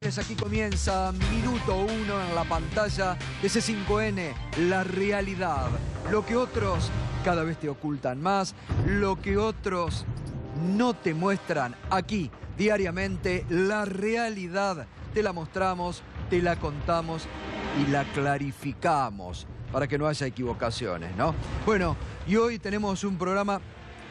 Aquí comienza minuto 1 en la pantalla de C5N, la realidad. Lo que otros cada vez te ocultan más, lo que otros no te muestran. Aquí, diariamente, la realidad te la mostramos, te la contamos y la clarificamos para que no haya equivocaciones, ¿no? Bueno, y hoy tenemos un programa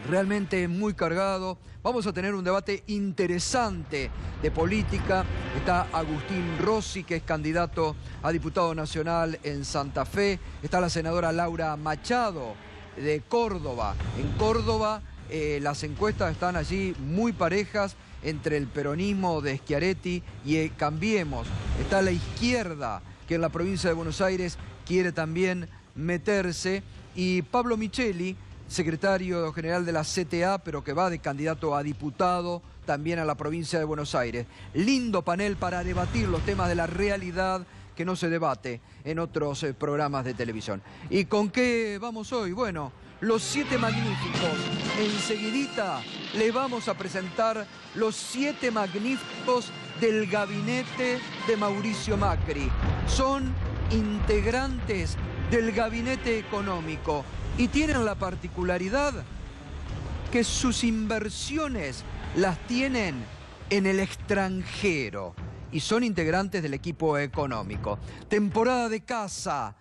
realmente muy cargado. Vamos a tener un debate interesante de política. Está Agustín Rossi, que es candidato a diputado nacional en Santa Fe. Está la senadora Laura Machado de Córdoba. En Córdoba las encuestas están allí muy parejas entre el peronismo de Schiaretti y Cambiemos. Está la izquierda, que en la provincia de Buenos Aires quiere también meterse. Y Pablo Micheli, secretario general de la CTA, pero que va de candidato a diputado también a la provincia de Buenos Aires. Lindo panel para debatir los temas de la realidad que no se debate en otros programas de televisión. ¿Y con qué vamos hoy? Bueno, los 7 magníficos. Enseguidita les vamos a presentar los 7 magníficos del gabinete de Mauricio Macri. Son integrantes del gabinete económico y tienen la particularidad que sus inversiones las tienen en el extranjero y son integrantes del equipo económico. Temporada de casa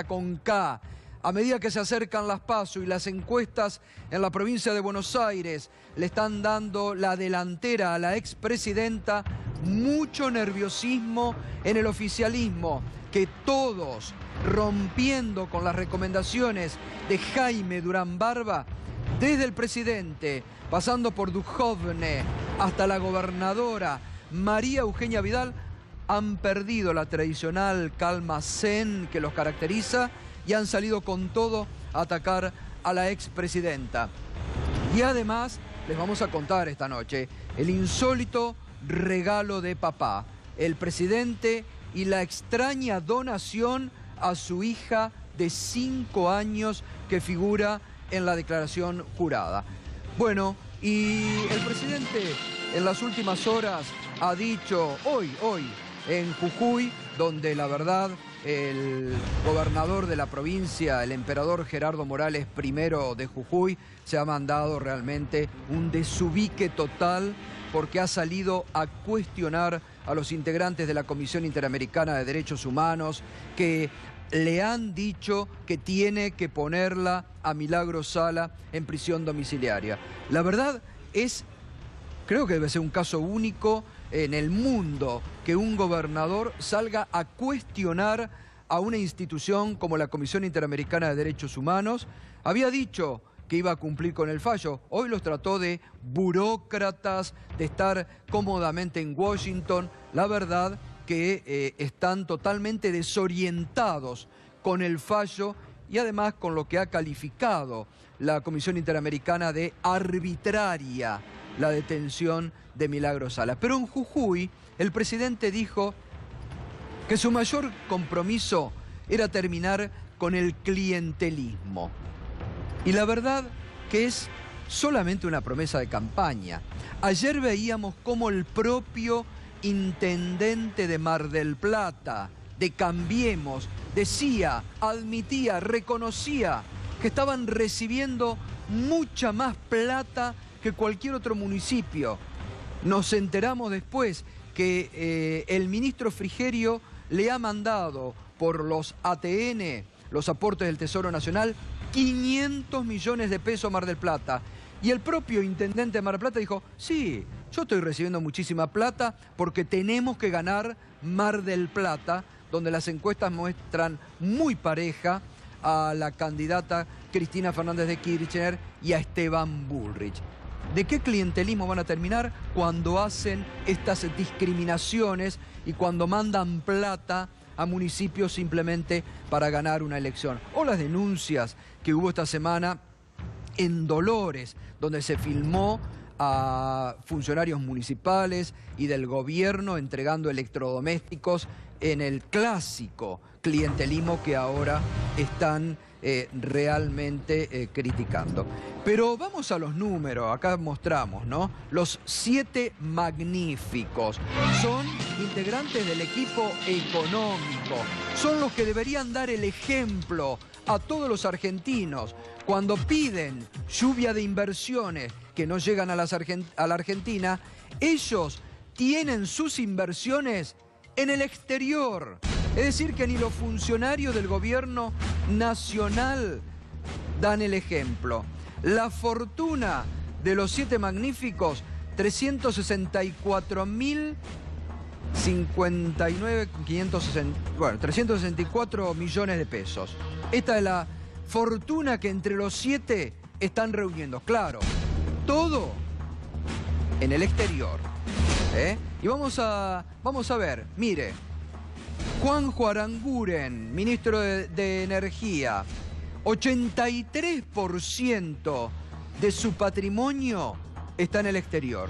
con K. A medida que se acercan las PASO y las encuestas en la provincia de Buenos Aires le están dando la delantera a la expresidenta, mucho nerviosismo en el oficialismo, que todos, rompiendo con las recomendaciones de Jaime Durán Barba, desde el presidente, pasando por Duhovne, hasta la gobernadora María Eugenia Vidal, han perdido la tradicional calma zen que los caracteriza y han salido con todo a atacar a la expresidenta. Y además, les vamos a contar esta noche el insólito regalo de papá, el presidente y la extraña donación a su hija de 5 años que figura en la declaración jurada. Bueno, y el presidente en las últimas horas ha dicho, hoy, en Jujuy, donde la verdad el gobernador de la provincia, el emperador Gerardo Morales I de Jujuy, se ha mandado realmente un desubique total porque ha salido a cuestionar a los integrantes de la Comisión Interamericana de Derechos Humanos, que le han dicho que tiene que ponerla a Milagro Sala en prisión domiciliaria. La verdad es, creo que debe ser un caso único en el mundo que un gobernador salga a cuestionar a una institución como la Comisión Interamericana de Derechos Humanos. Había dicho que iba a cumplir con el fallo. Hoy los trató de burócratas, de estar cómodamente en Washington. La verdad que están totalmente desorientados con el fallo y además con lo que ha calificado la Comisión Interamericana de arbitraria la detención de Milagro Sala. Pero en Jujuy el presidente dijo que su mayor compromiso era terminar con el clientelismo. Y la verdad que es solamente una promesa de campaña. Ayer veíamos cómo el propio intendente de Mar del Plata, de Cambiemos, decía, admitía, reconocía que estaban recibiendo mucha más plata que cualquier otro municipio. Nos enteramos después que el ministro Frigerio le ha mandado por los ATN, los aportes del Tesoro Nacional, 500 millones de pesos a Mar del Plata. Y el propio intendente de Mar del Plata dijo, sí, yo estoy recibiendo muchísima plata porque tenemos que ganar Mar del Plata, donde las encuestas muestran muy pareja a la candidata Cristina Fernández de Kirchner y a Esteban Bullrich. ¿De qué clientelismo van a terminar cuando hacen estas discriminaciones y cuando mandan plata a municipios simplemente para ganar una elección? O las denuncias que hubo esta semana en Dolores, donde se filmó a funcionarios municipales y del gobierno entregando electrodomésticos en el clásico clientelismo que ahora están realmente criticando. Pero vamos a los números, acá mostramos, ¿no? Los 7 magníficos son integrantes del equipo económico, son los que deberían dar el ejemplo a todos los argentinos cuando piden lluvia de inversiones que no llegan a la Argentina. Ellos tienen sus inversiones en el exterior. Es decir, que ni los funcionarios del gobierno nacional dan el ejemplo. La fortuna de los 7 magníficos, 364 millones de pesos. Esta es la fortuna que entre los 7 están reuniendo. Claro, todo en el exterior. Y vamos a ver, mire, Juanjo Aranguren, ministro de Energía, 83% de su patrimonio está en el exterior.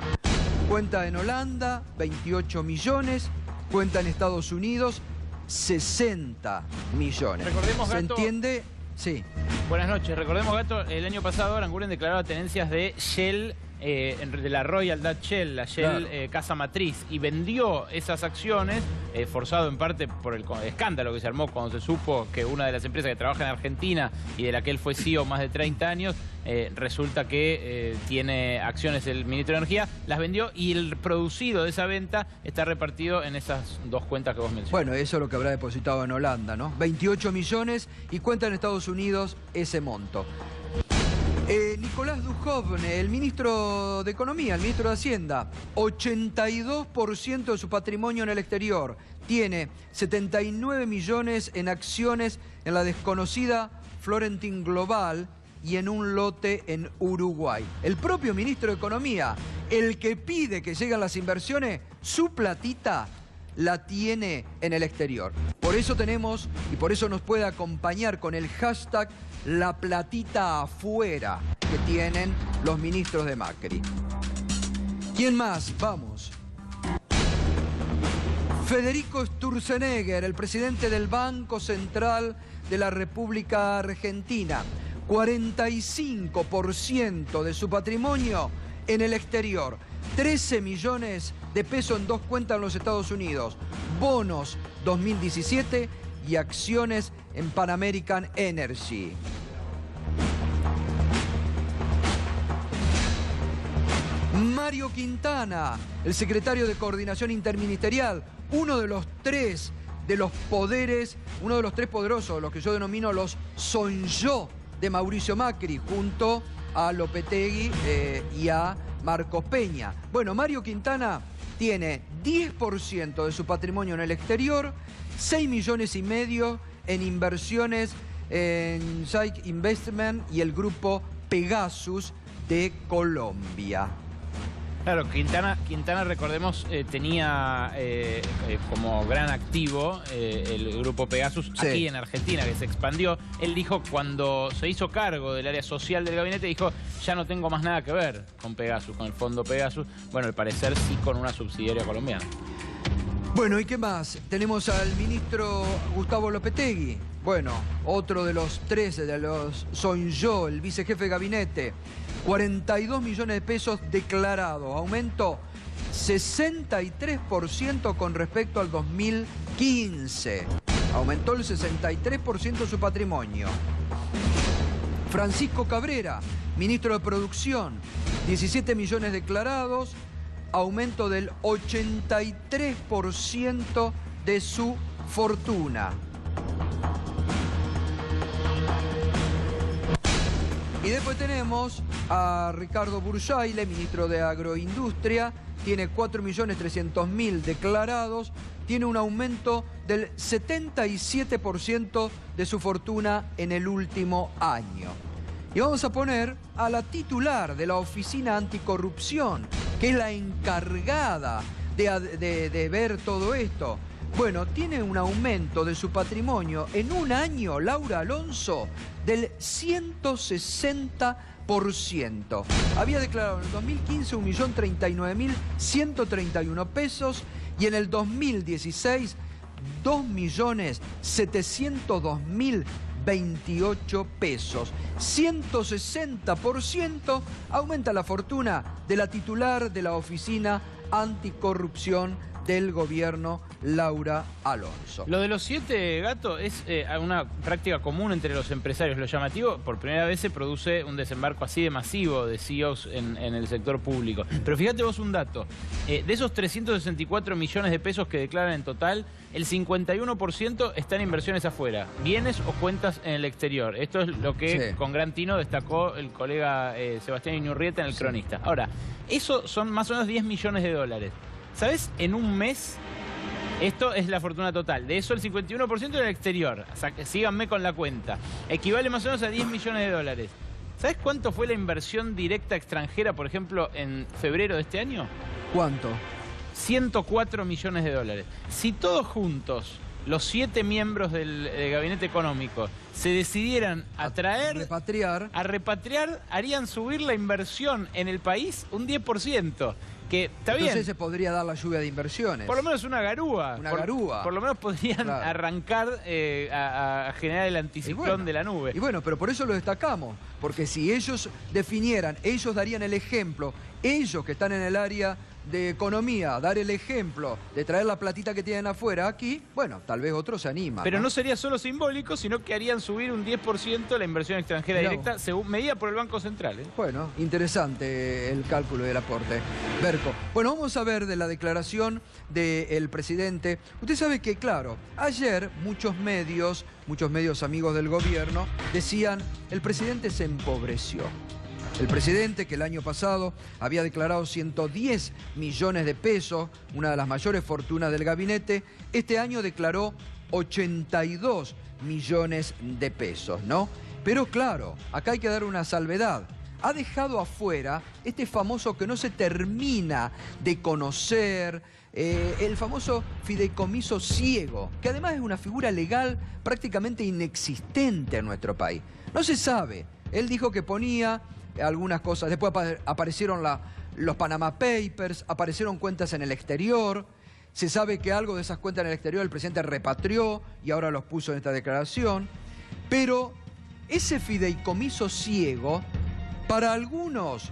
Cuenta en Holanda, 28 millones, cuenta en Estados Unidos, 60 millones. Recordemos, ¿Se Gato, entiende? Sí. Buenas noches. Recordemos, Gato, el año pasado Aranguren declaraba tenencias de Shell, de la Royal Dutch Shell, la Shell, claro, casa matriz, y vendió esas acciones, forzado en parte por el escándalo que se armó cuando se supo que una de las empresas que trabaja en Argentina y de la que él fue CEO más de 30 años, resulta que tiene acciones el ministro de Energía, las vendió y el producido de esa venta está repartido en esas 2 cuentas que vos mencionaste. Bueno, eso es lo que habrá depositado en Holanda, ¿no? 28 millones y cuenta en Estados Unidos ese monto. Nicolás Dujovne, el ministro de Economía, el ministro de Hacienda, 82% de su patrimonio en el exterior. Tiene 79 millones en acciones en la desconocida Florentin Global y en un lote en Uruguay. El propio ministro de Economía, el que pide que lleguen las inversiones, su platita la tiene en el exterior. Por eso tenemos, y por eso nos puede acompañar con el hashtag La Platita Afuera que tienen los ministros de Macri. ¿Quién más? Vamos. Federico Sturzenegger, el presidente del Banco Central de la República Argentina. 45% de su patrimonio en el exterior. 13 millones de pesos en 2 cuentas en los Estados Unidos. Bonos 2017 y acciones en Pan American Energy. Mario Quintana, el secretario de Coordinación Interministerial, uno de los 3 poderes, uno de los 3 poderosos, los que yo denomino los son-yo de Mauricio Macri, junto a Lopetegui y a Marcos Peña. Bueno, Mario Quintana tiene 10% de su patrimonio en el exterior, 6 millones y medio en inversiones en Shaik Investment y el grupo Pegasus de Colombia. Claro, Quintana, recordemos, tenía como gran activo el grupo Pegasus, sí, aquí en Argentina, que se expandió. Él dijo, cuando se hizo cargo del área social del gabinete, dijo, ya no tengo más nada que ver con Pegasus, con el fondo Pegasus. Bueno, al parecer sí con una subsidiaria colombiana. Bueno, ¿y qué más? Tenemos al ministro Gustavo Lopetegui. Bueno, otro de los 13, de los son yo, el vicejefe de gabinete. 42 millones de pesos declarados, aumento 63% con respecto al 2015. Aumentó el 63% su patrimonio. Francisco Cabrera, ministro de Producción, 17 millones declarados, aumento del 83% de su fortuna. Y después tenemos a Ricardo Bursaile, ministro de Agroindustria, tiene 4.300.000 declarados, tiene un aumento del 77% de su fortuna en el último año. Y vamos a poner a la titular de la Oficina Anticorrupción, que es la encargada de ver todo esto. Bueno, tiene un aumento de su patrimonio en un año, Laura Alonso, del 160%. Había declarado en el 2015 1.039.131 pesos y en el 2016 2.702.028 pesos. 160% aumenta la fortuna de la titular de la Oficina Anticorrupción del gobierno, Laura Alonso. Lo de los 7 gatos es una práctica común entre los empresarios. Lo llamativo, por primera vez se produce un desembarco así de masivo de CEOs en el sector público. Pero fíjate vos un dato. De esos 364 millones de pesos que declaran en total, el 51% está en inversiones afuera, bienes o cuentas en el exterior. Esto es lo que con gran tino destacó el colega Sebastián Iñurrieta en El Cronista. Ahora, eso son más o menos 10 millones de dólares. ¿Sabes? En un mes, esto es la fortuna total. De eso el 51% en el exterior. O sea, síganme con la cuenta. Equivale más o menos a 10 millones de dólares. ¿Sabes cuánto fue la inversión directa extranjera, por ejemplo, en febrero de este año? ¿Cuánto? 104 millones de dólares. Si todos juntos, los 7 miembros del Gabinete Económico, se decidieran a repatriar, harían subir la inversión en el país un 10%. Que está bien. Entonces se podría dar la lluvia de inversiones. Por lo menos una garúa. Garúa. Por lo menos podrían arrancar a generar el anticiclón de la nube. Y bueno, pero por eso lo destacamos. Porque si ellos definieran, ellos darían el ejemplo, ellos que están en el área de economía, dar el ejemplo de traer la platita que tienen afuera aquí, bueno, tal vez otros se animan. Pero no sería solo simbólico, sino que harían subir un 10% la inversión extranjera directa, según medida por el Banco Central. Bueno, interesante el cálculo del aporte. Berco. Bueno, vamos a ver de la declaración del presidente. Usted sabe que, claro, ayer muchos medios amigos del gobierno, decían, el presidente se empobreció. El presidente, que el año pasado había declarado 110 millones de pesos, una de las mayores fortunas del gabinete, este año declaró 82 millones de pesos, ¿no? Pero claro, acá hay que dar una salvedad. Ha dejado afuera este famoso que no se termina de conocer, el famoso fideicomiso ciego, que además es una figura legal prácticamente inexistente en nuestro país. No se sabe. Él dijo que ponía algunas cosas. Después aparecieron los Panama Papers, aparecieron cuentas en el exterior. Se sabe que algo de esas cuentas en el exterior el presidente repatrió y ahora los puso en esta declaración. Pero ese fideicomiso ciego, para algunos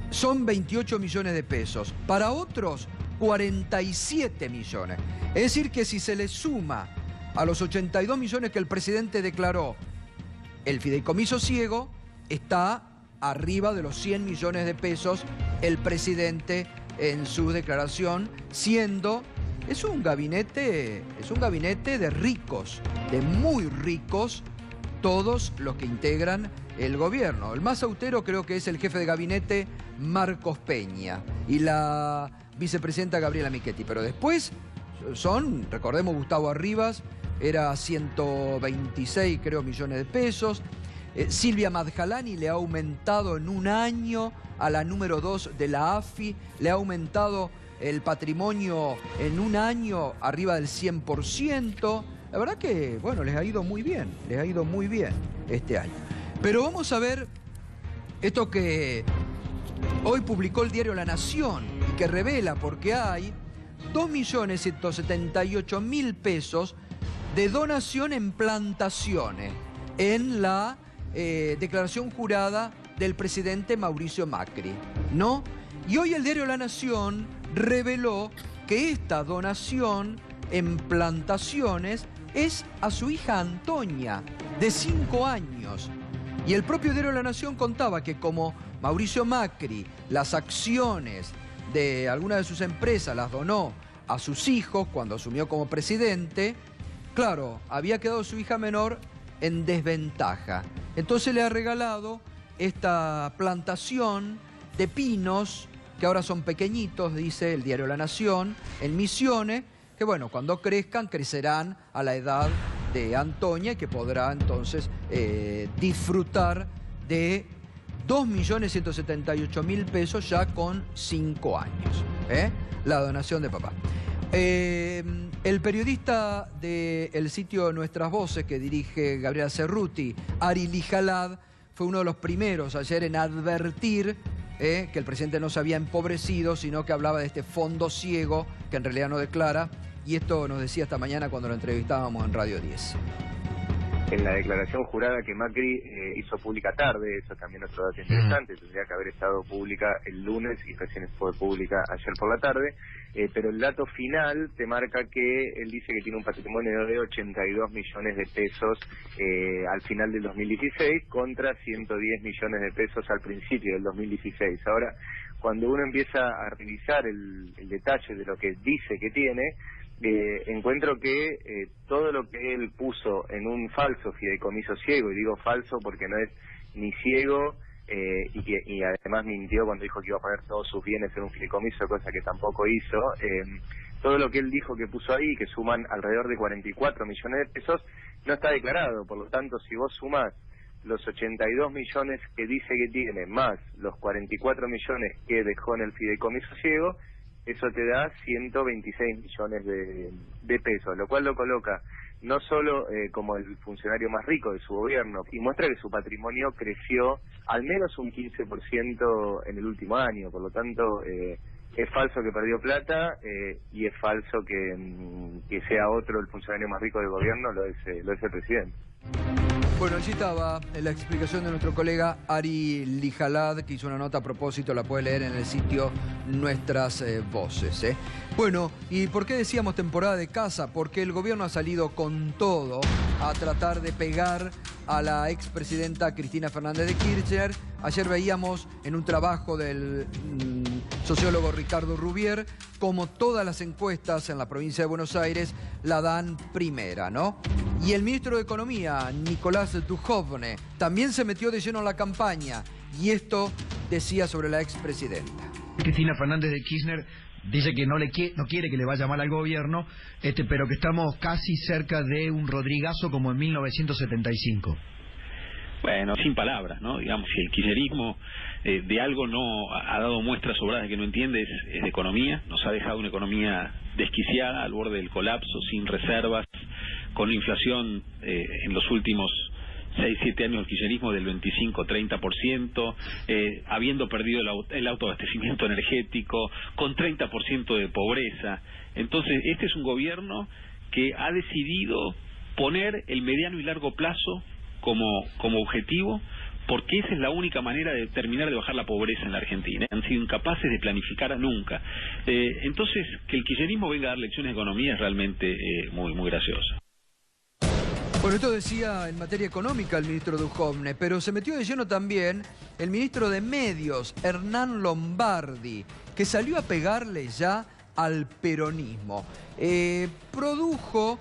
son 28 millones de pesos, para otros 47 millones. Es decir, que si se le suma a los 82 millones que el presidente declaró, el fideicomiso ciego está arriba de los 100 millones de pesos el presidente en su declaración, siendo, es un gabinete de ricos, de muy ricos, todos los que integran el gobierno. El más austero creo que es el jefe de gabinete Marcos Peña y la vicepresidenta Gabriela Michetti, pero después son, recordemos, Gustavo Arribas, era 126 creo millones de pesos. Silvia Madjalani le ha aumentado en un año a la número 2 de la AFI, le ha aumentado el patrimonio en un año arriba del 100%. La verdad que, bueno, les ha ido muy bien este año. Pero vamos a ver esto que hoy publicó el diario La Nación y que revela porque hay 2.178.000 pesos de donación en plantaciones en la declaración jurada del presidente Mauricio Macri, ¿no? Y hoy el diario La Nación reveló que esta donación en plantaciones es a su hija Antonia, de 5 años. Y el propio diario La Nación contaba que como Mauricio Macri las acciones de algunas de sus empresas las donó a sus hijos cuando asumió como presidente, claro, había quedado su hija menor en desventaja. Entonces le ha regalado esta plantación de pinos, que ahora son pequeñitos, dice el diario La Nación, en Misiones, que bueno, cuando crezcan, crecerán a la edad de Antonia y que podrá entonces disfrutar de 2.178.000 pesos ya con 5 años. La donación de papá. El periodista del sitio Nuestras Voces, que dirige Gabriela Cerruti, Ari Lijalad, fue uno de los primeros ayer en advertir que el presidente no se había empobrecido, sino que hablaba de este fondo ciego, que en realidad no declara, y esto nos decía esta mañana cuando lo entrevistábamos en Radio 10. En la declaración jurada que Macri hizo pública tarde, eso también otro dato interesante, tendría que haber estado pública el lunes y recién fue pública ayer por la tarde, pero el dato final te marca que él dice que tiene un patrimonio de 82 millones de pesos al final del 2016 contra 110 millones de pesos al principio del 2016. Ahora, cuando uno empieza a revisar el detalle de lo que dice que tiene, encuentro que todo lo que él puso en un falso fideicomiso ciego, y digo falso porque no es ni ciego, y además mintió cuando dijo que iba a poner todos sus bienes en un fideicomiso, cosa que tampoco hizo, todo lo que él dijo que puso ahí, que suman alrededor de 44 millones de pesos, no está declarado. Por lo tanto, si vos sumás los 82 millones que dice que tiene, más los 44 millones que dejó en el fideicomiso ciego, eso te da 126 millones de pesos, lo cual lo coloca no solo como el funcionario más rico de su gobierno, y muestra que su patrimonio creció al menos un 15% en el último año. Por lo tanto, es falso que perdió plata, y es falso que sea otro el funcionario más rico del gobierno, lo es el presidente. Bueno, allí estaba la explicación de nuestro colega Ari Lijalad, que hizo una nota a propósito, la puede leer en el sitio Nuestras Voces. Bueno, ¿y por qué decíamos temporada de caza? Porque el gobierno ha salido con todo a tratar de pegar a la expresidenta Cristina Fernández de Kirchner. Ayer veíamos en un trabajo del sociólogo Ricardo Rubier como todas las encuestas en la provincia de Buenos Aires la dan primera, ¿no? Y el ministro de Economía, Nicolás Dujovne, también se metió de lleno en la campaña, y esto decía sobre la expresidenta. Cristina Fernández de Kirchner dice que no quiere que le vaya mal al gobierno, pero que estamos casi cerca de un Rodrigazo como en 1975. Bueno, sin palabras, ¿no? Digamos, si el kirchnerismo de algo no ha dado muestras sobradas de que no entiende, es de economía. Nos ha dejado una economía desquiciada, al borde del colapso, sin reservas, con una inflación en los últimos 6-7 años del kirchnerismo del 25-30%, habiendo perdido el autoabastecimiento energético, con 30% de pobreza. Entonces, este es un gobierno que ha decidido poner el mediano y largo plazo como objetivo, porque esa es la única manera de terminar de bajar la pobreza en la Argentina. Han sido incapaces de planificar nunca. Entonces, que el kirchnerismo venga a dar lecciones de economía es realmente muy, muy gracioso. Bueno, esto decía en materia económica el ministro Dujovne, pero se metió de lleno también el ministro de Medios, Hernán Lombardi, que salió a pegarle ya al peronismo. Produjo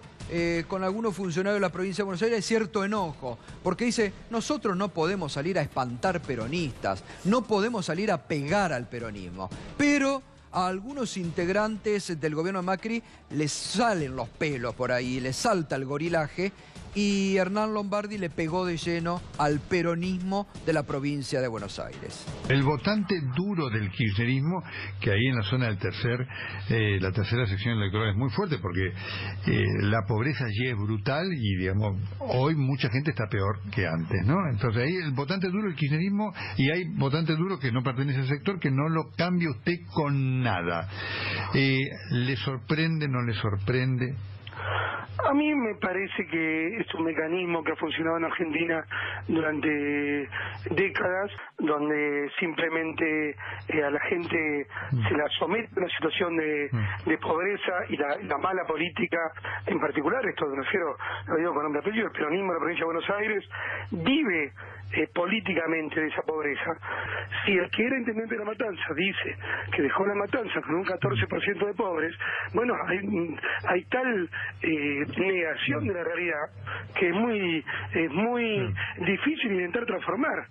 con algunos funcionarios de la provincia de Buenos Aires cierto enojo, porque dice, nosotros no podemos salir a espantar peronistas, no podemos salir a pegar al peronismo, pero a algunos integrantes del gobierno de Macri les salen los pelos por ahí, les salta el gorilaje, y Hernán Lombardi le pegó de lleno al peronismo de la provincia de Buenos Aires. El votante duro del kirchnerismo, que ahí en la zona del la tercera sección electoral es muy fuerte, porque la pobreza allí es brutal y, digamos, hoy mucha gente está peor que antes, ¿no? Entonces ahí el votante duro del kirchnerismo, y hay votante duro que no pertenece al sector, que no lo cambia usted con nada. ¿Le sorprende, no le sorprende? A mí me parece que es un mecanismo que ha funcionado en Argentina durante décadas, donde simplemente a la gente se la somete a una situación de pobreza, y la mala política en particular, esto me refiero, lo digo con nombre y apellido, el peronismo de la provincia de Buenos Aires vive políticamente de esa pobreza. Si el que era intendente de La Matanza dice que dejó La Matanza con un 14% de pobres, bueno, hay tal negación de la realidad que es muy difícil intentar transformar.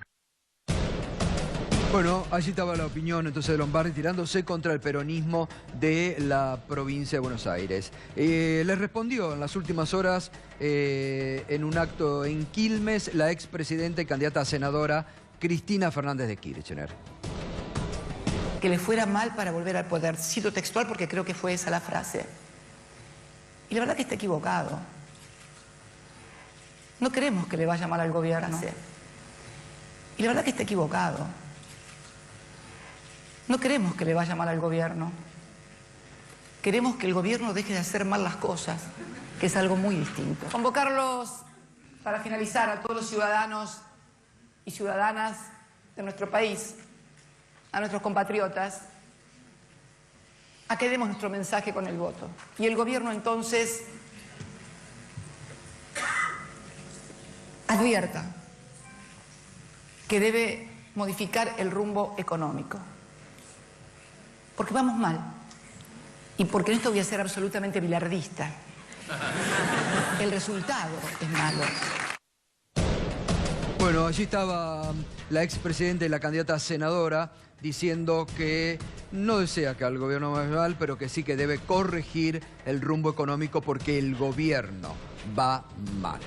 Bueno, allí estaba la opinión entonces de Lombardi tirándose contra el peronismo de la provincia de Buenos Aires. Les respondió en las últimas horas en un acto en Quilmes la expresidenta y candidata a senadora Cristina Fernández de Kirchner. Que le fuera mal para volver al poder. Cito textual porque creo que fue esa la frase. Y la verdad que está equivocado. No queremos que le vaya mal al gobierno. Y la verdad que está equivocado. No queremos que le vaya mal al gobierno. Queremos que el gobierno deje de hacer mal las cosas, que es algo muy distinto. Convocarlos, para finalizar, a todos los ciudadanos y ciudadanas de nuestro país, a nuestros compatriotas, a que demos nuestro mensaje con el voto. Y el gobierno entonces advierta que debe modificar el rumbo económico. Porque vamos mal. Y porque en esto voy a ser absolutamente bilardista. El resultado es malo. Bueno, allí estaba la expresidenta y la candidata a senadora diciendo que no desea que al gobierno vaya mal, pero que sí que debe corregir el rumbo económico porque el gobierno va mal.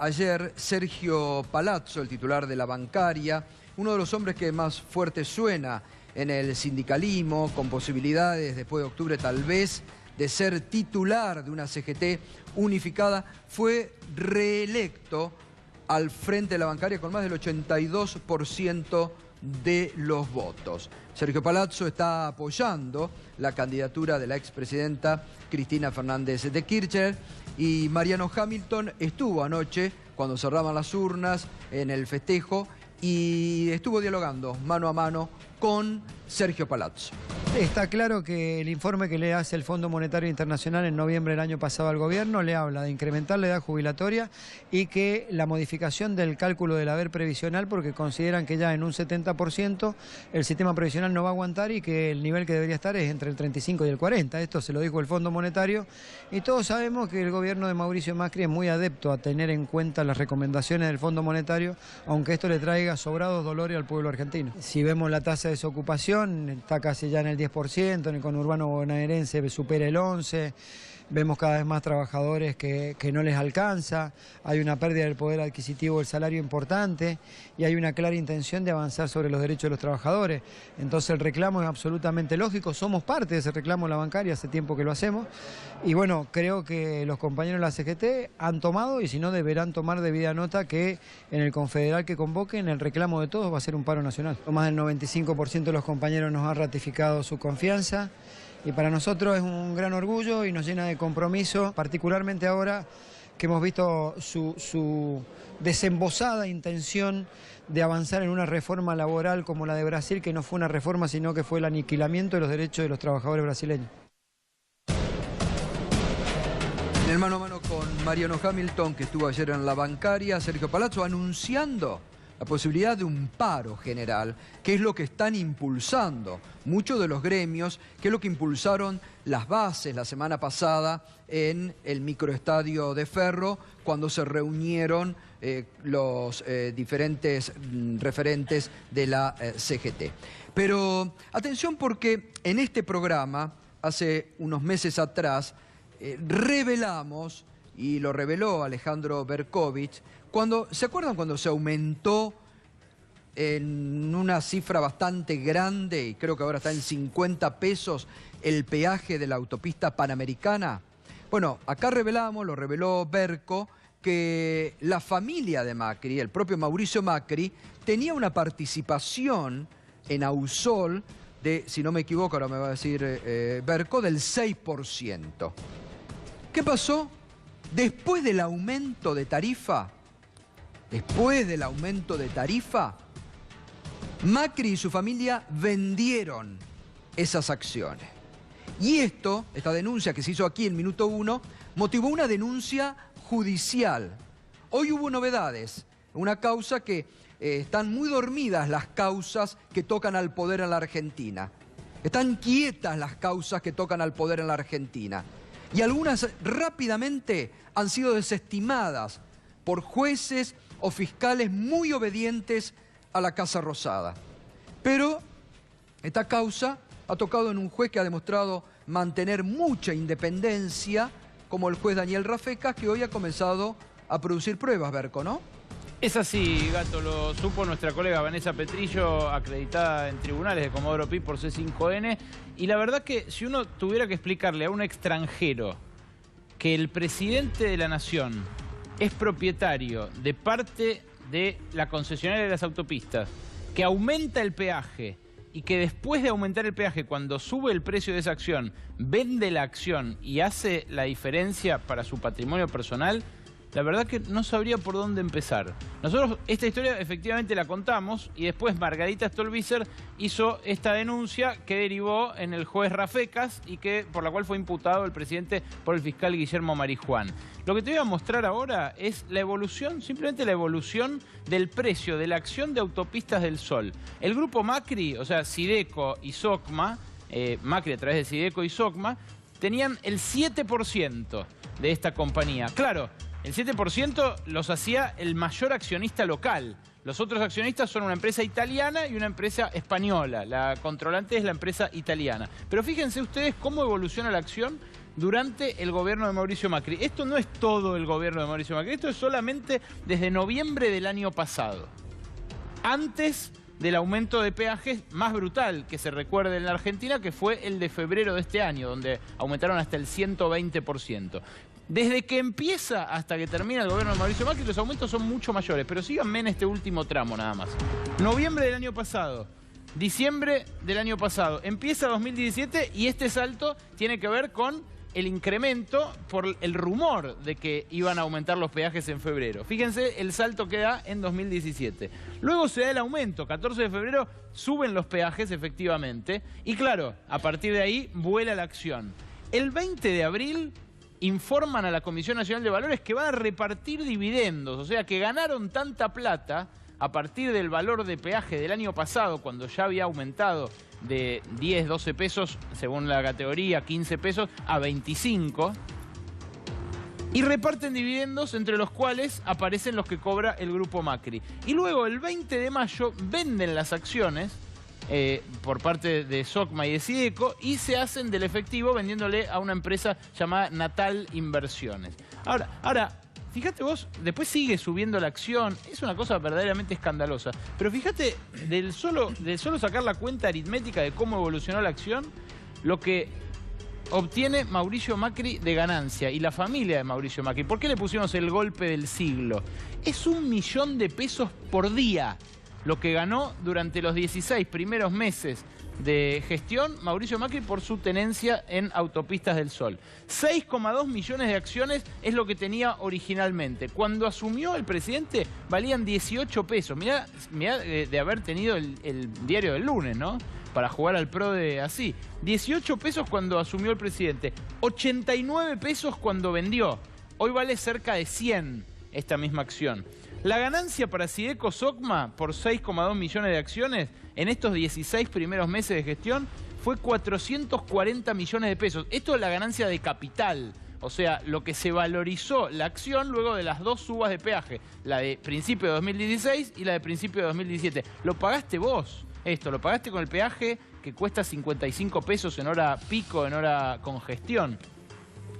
Ayer Sergio Palazzo, el titular de la bancaria, uno de los hombres que más fuerte suena en el sindicalismo, con posibilidades después de octubre tal vez de ser titular de una CGT unificada, fue reelecto al frente de la bancaria con más del 82% de los votos. Sergio Palazzo está apoyando la candidatura de la expresidenta Cristina Fernández de Kirchner y Mariano Hamilton estuvo anoche, cuando cerraban las urnas, en el festejo y estuvo dialogando mano a mano con Sergio Palazzo. Está claro que el informe que le hace el Fondo Monetario Internacional en noviembre del año pasado al gobierno le habla de incrementar la edad jubilatoria y que la modificación del cálculo del haber previsional, porque consideran que ya en un 70% el sistema previsional no va a aguantar y que el nivel que debería estar es entre el 35 y el 40. Esto se lo dijo el Fondo Monetario y todos sabemos que el gobierno de Mauricio Macri es muy adepto a tener en cuenta las recomendaciones del Fondo Monetario, aunque esto le traiga sobrados dolores al pueblo argentino. Si vemos la tasa de desocupación, está casi ya en el 10%, en el conurbano bonaerense supera el 11%, vemos cada vez más trabajadores que no les alcanza, hay una pérdida del poder adquisitivo del salario importante y hay una clara intención de avanzar sobre los derechos de los trabajadores. Entonces el reclamo es absolutamente lógico, somos parte de ese reclamo en la bancaria, hace tiempo que lo hacemos y bueno, creo que los compañeros de la CGT han tomado y si no deberán tomar debida nota que en el confederal que convoquen el reclamo de todos va a ser un paro nacional. Más del 95% de los compañeros nos ha ratificado su confianza. Y para nosotros es un gran orgullo y nos llena de compromiso, particularmente ahora que hemos visto su desembosada intención de avanzar en una reforma laboral como la de Brasil, que no fue una reforma, sino que fue el aniquilamiento de los derechos de los trabajadores brasileños. En el mano a mano con Mariano Hamilton, que estuvo ayer en la bancaria, Sergio Palazzo anunciando la posibilidad de un paro general, que es lo que están impulsando muchos de los gremios, que es lo que impulsaron las bases la semana pasada en el microestadio de Ferro, cuando se reunieron los diferentes referentes de la CGT. Pero atención porque en este programa, hace unos meses atrás, revelamos, y lo reveló Alejandro Berkovich, ¿se acuerdan cuando se aumentó en una cifra bastante grande, y creo que ahora está en 50 pesos, el peaje de la autopista Panamericana? Bueno, acá revelamos, lo reveló Berco, que la familia de Macri, el propio Mauricio Macri, tenía una participación en Ausol de, si no me equivoco, ahora me va a decir Berco, del 6%. ¿Qué pasó? Después del aumento de tarifa, Macri y su familia vendieron esas acciones. Y esta denuncia que se hizo aquí en Minuto 1, motivó una denuncia judicial. Hoy hubo novedades, una causa que están muy dormidas las causas que tocan al poder en la Argentina. Están quietas las causas que tocan al poder en la Argentina. Y algunas rápidamente han sido desestimadas por jueces o fiscales muy obedientes a la Casa Rosada. Pero esta causa ha tocado en un juez que ha demostrado mantener mucha independencia, como el juez Daniel Rafecas, que hoy ha comenzado a producir pruebas, Berco, ¿no? Es así, Gato, lo supo nuestra colega Vanessa Petrillo, acreditada en tribunales de Comodoro Pi por C5N. Y la verdad que si uno tuviera que explicarle a un extranjero que el presidente de la Nación es propietario de parte de la concesionaria de las autopistas, que aumenta el peaje y que después de aumentar el peaje, cuando sube el precio de esa acción, vende la acción y hace la diferencia para su patrimonio personal, la verdad que no sabría por dónde empezar. Nosotros esta historia efectivamente la contamos y después Margarita Stolbizer hizo esta denuncia que derivó en el juez Rafecas y por la cual fue imputado el presidente por el fiscal Guillermo Marijuán. Lo que te voy a mostrar ahora es la evolución, simplemente la evolución del precio de la acción de Autopistas del Sol. El grupo Macri, o sea, Sideco y Socma, Macri a través de Sideco y Socma, tenían el 7% de esta compañía. Claro, el 7% los hacía el mayor accionista local. Los otros accionistas son una empresa italiana y una empresa española. La controlante es la empresa italiana. Pero fíjense ustedes cómo evoluciona la acción durante el gobierno de Mauricio Macri. Esto no es todo el gobierno de Mauricio Macri, esto es solamente desde noviembre del año pasado. Antes del aumento de peajes más brutal que se recuerde en la Argentina, que fue el de febrero de este año, donde aumentaron hasta el 120%. Desde que empieza hasta que termina el gobierno de Mauricio Macri, los aumentos son mucho mayores, pero síganme en este último tramo nada más. Noviembre del año pasado, diciembre del año pasado, empieza 2017 y este salto tiene que ver con el incremento por el rumor de que iban a aumentar los peajes en febrero. Fíjense el salto que da en 2017. Luego se da el aumento, 14 de febrero suben los peajes efectivamente y claro, a partir de ahí vuela la acción. El 20 de abril informan a la Comisión Nacional de Valores que van a repartir dividendos, o sea que ganaron tanta plata a partir del valor de peaje del año pasado, cuando ya había aumentado de 10, 12 pesos, según la categoría, 15 pesos, a 25, y reparten dividendos entre los cuales aparecen los que cobra el grupo Macri. Y luego el 20 de mayo venden las acciones por parte de Socma y de Sideco y se hacen del efectivo vendiéndole a una empresa llamada Natal Inversiones. Ahora, fíjate vos, después sigue subiendo la acción, es una cosa verdaderamente escandalosa. Pero fíjate, del solo sacar la cuenta aritmética de cómo evolucionó la acción, lo que obtiene Mauricio Macri de ganancia y la familia de Mauricio Macri. ¿Por qué le pusimos el golpe del siglo? Es 1 millón de pesos por día lo que ganó durante los 16 primeros meses de gestión Mauricio Macri por su tenencia en Autopistas del Sol. 6,2 millones de acciones es lo que tenía originalmente. Cuando asumió el presidente valían 18 pesos. Mirá de haber tenido el diario del lunes, ¿no? Para jugar al pro de así. 18 pesos cuando asumió el presidente. 89 pesos cuando vendió. Hoy vale cerca de 100 esta misma acción. La ganancia para Sideco Socma por 6,2 millones de acciones en estos 16 primeros meses de gestión fue 440 millones de pesos. Esto es la ganancia de capital, o sea, lo que se valorizó la acción luego de las dos subas de peaje, la de principio de 2016 y la de principio de 2017. Lo pagaste vos, esto, lo pagaste con el peaje que cuesta 55 pesos en hora pico, en hora congestión.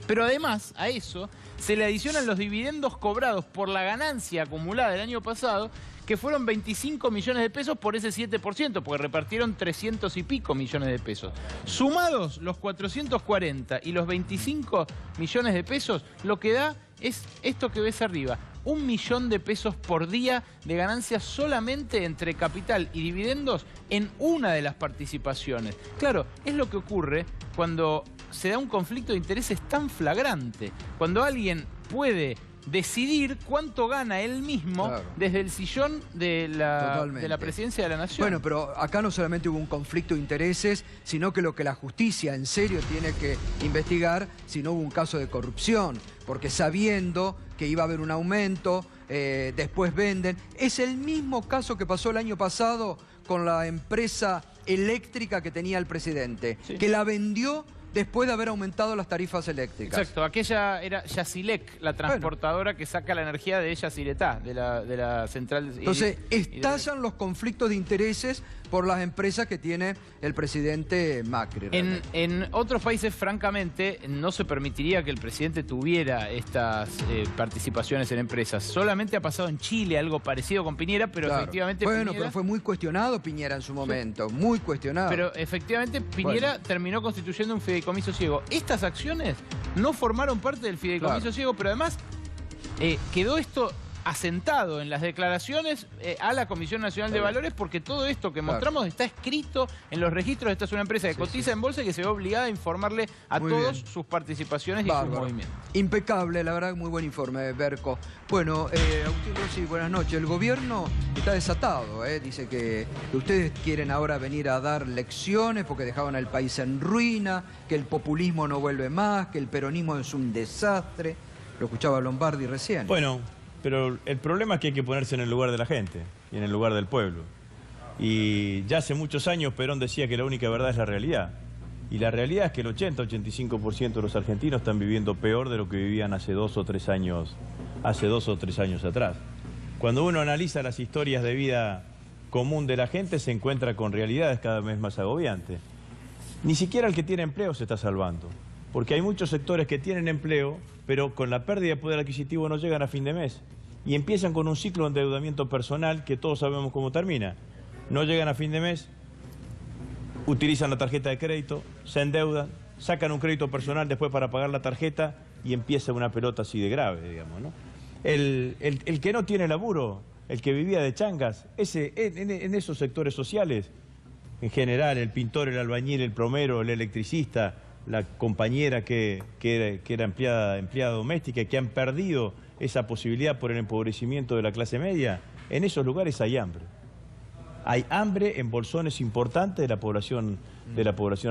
Pero además a eso se le adicionan los dividendos cobrados por la ganancia acumulada del año pasado, que fueron 25 millones de pesos por ese 7%, porque repartieron 300 y pico millones de pesos. Sumados los 440 y los 25 millones de pesos, lo que da es esto que ves arriba. 1 millón de pesos por día de ganancias solamente entre capital y dividendos en una de las participaciones. Claro, es lo que ocurre cuando se da un conflicto de intereses tan flagrante. Cuando alguien puede decidir cuánto gana él mismo, claro, desde el sillón de la presidencia de la nación. Bueno, pero acá no solamente hubo un conflicto de intereses, sino que lo que la justicia en serio tiene que investigar si no hubo un caso de corrupción, porque sabiendo que iba a haber un aumento, después venden. Es el mismo caso que pasó el año pasado con la empresa eléctrica que tenía el presidente, sí, que la vendió después de haber aumentado las tarifas eléctricas. Exacto, aquella era Yacilec, la transportadora que saca la energía de Yacyretá, de la central. Entonces, estallan los conflictos de intereses por las empresas que tiene el presidente Macri. En otros países, francamente, no se permitiría que el presidente tuviera estas participaciones en empresas. Solamente ha pasado en Chile algo parecido con Piñera, pero claro, efectivamente bueno, pero fue muy cuestionado Piñera en su momento, sí, muy cuestionado. Pero efectivamente Piñera terminó constituyendo un fideicomiso ciego. Estas acciones no formaron parte del fideicomiso, claro, ciego, pero además quedó esto asentado en las declaraciones a la Comisión Nacional de Valores, porque todo esto que mostramos está escrito en los registros. Esta es una empresa que cotiza en bolsa y que se ve obligada a informarle a todos sus participaciones y sus movimientos. Impecable, la verdad, muy buen informe, Berco. Bueno, Agustín Rossi, buenas noches. El gobierno está desatado, dice que ustedes quieren ahora venir a dar lecciones porque dejaban al país en ruina, que el populismo no vuelve más, que el peronismo es un desastre. Lo escuchaba Lombardi recién. Bueno, pero el problema es que hay que ponerse en el lugar de la gente y en el lugar del pueblo. Y ya hace muchos años Perón decía que la única verdad es la realidad. Y la realidad es que el 80-85% de los argentinos están viviendo peor de lo que vivían hace 2 o 3 años atrás. Cuando uno analiza las historias de vida común de la gente, se encuentra con realidades cada vez más agobiantes. Ni siquiera el que tiene empleo se está salvando, porque hay muchos sectores que tienen empleo, pero con la pérdida de poder adquisitivo no llegan a fin de mes. Y empiezan con un ciclo de endeudamiento personal que todos sabemos cómo termina. No llegan a fin de mes, utilizan la tarjeta de crédito, se endeudan, sacan un crédito personal después para pagar la tarjeta y empieza una pelota así de grave, digamos, ¿no? El que no tiene laburo, el que vivía de changas, en esos sectores sociales, en general, el pintor, el albañil, el plomero, el electricista, la compañera que era empleada doméstica, que han perdido esa posibilidad por el empobrecimiento de la clase media, en esos lugares hay hambre. Hay hambre en bolsones importantes de la población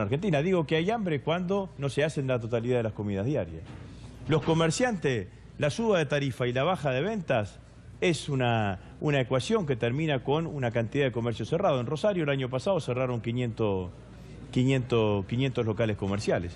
argentina. Digo que hay hambre cuando no se hacen la totalidad de las comidas diarias. Los comerciantes, la suba de tarifa y la baja de ventas es una ecuación que termina con una cantidad de comercio cerrado. En Rosario el año pasado cerraron 500 locales comerciales.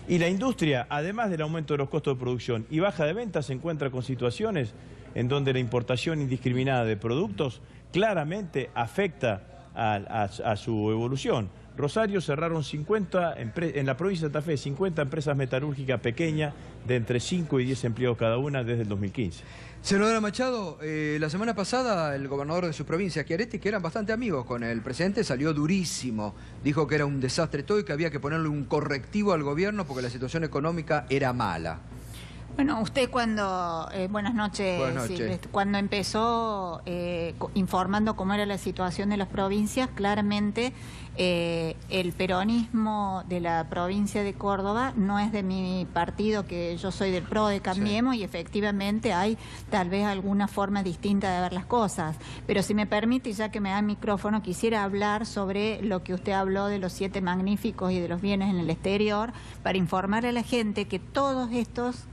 Y la industria, además del aumento de los costos de producción y baja de ventas, se encuentra con situaciones en donde la importación indiscriminada de productos claramente afecta a su evolución. Rosario cerraron 50, en la provincia de Santa Fe, 50 empresas metalúrgicas pequeñas de entre 5 y 10 empleados cada una desde el 2015. Senadora Machado, la semana pasada el gobernador de su provincia, Schiaretti, que eran bastante amigos con el presidente, salió durísimo. Dijo que era un desastre todo y que había que ponerle un correctivo al gobierno porque la situación económica era mala. Bueno, usted cuando, buenas noches, sí, cuando empezó informando cómo era la situación de las provincias, claramente el peronismo de la provincia de Córdoba no es de mi partido, que yo soy del PRO de Cambiemos, y efectivamente hay tal vez alguna forma distinta de ver las cosas. Pero si me permite, ya que me da el micrófono, quisiera hablar sobre lo que usted habló de los 7 magníficos y de los bienes en el exterior, para informar a la gente que todos estos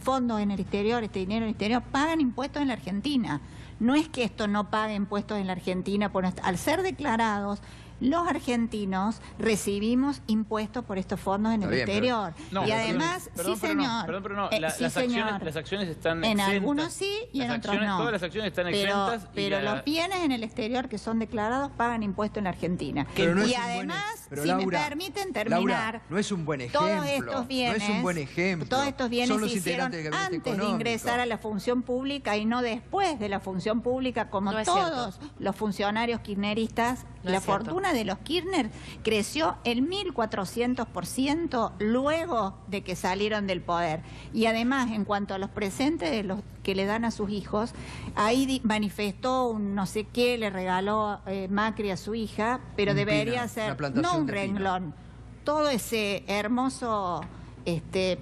fondos en el exterior, este dinero en el exterior, pagan impuestos en la Argentina. No es que esto no pague impuestos en la Argentina, al ser declarados, los argentinos recibimos impuestos por estos fondos en el exterior. No, y además, perdón, sí señor, las acciones están en exentas. Algunos sí y en otros no. Todas las acciones están exentas. Pero los bienes en el exterior que son declarados pagan impuestos en la Argentina. No y además, si me permiten terminar, Laura, no es un buen ejemplo. Todos estos bienes, no es un buen ejemplo. Todos estos bienes se hicieron antes de ingresar a la función pública y no después de la función pública, como todos los funcionarios kirchneristas. La fortuna de los Kirchner creció el 1400% luego de que salieron del poder. Y además, en cuanto a los presentes de los que le dan a sus hijos, ahí manifestó un no sé qué, le regaló Macri a su hija, pero debería ser no un renglón. Todo ese hermoso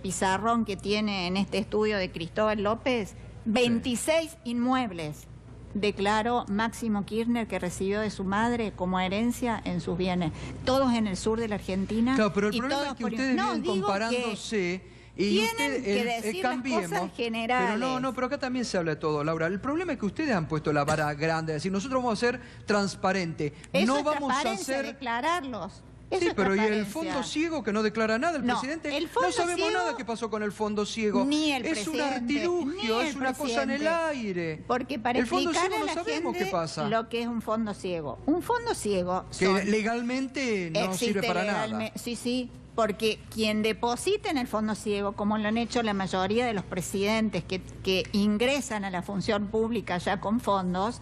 pizarrón que tiene en este estudio de Cristóbal López, 26 inmuebles declaró Máximo Kirchner que recibió de su madre como herencia en sus bienes, todos en el sur de la Argentina. Claro, pero el problema es que ustedes vienen comparándose y ustedes Cambiemos, las cosas generales. Pero pero acá también se habla de todo, Laura. El problema es que ustedes han puesto la vara grande, es decir, nosotros vamos a ser transparentes. Eso no vamos a hacer declararlos. Sí, pero ¿y el fondo ciego que no declara nada? El presidente, no sabemos nada qué pasó con el fondo ciego. Ni el es un artilugio, es una cosa en el aire. Porque para explicar a la gente lo que es un fondo ciego. Un fondo ciego que legalmente no sirve para nada. Sí, porque quien deposita en el fondo ciego, como lo han hecho la mayoría de los presidentes que ingresan a la función pública ya con fondos,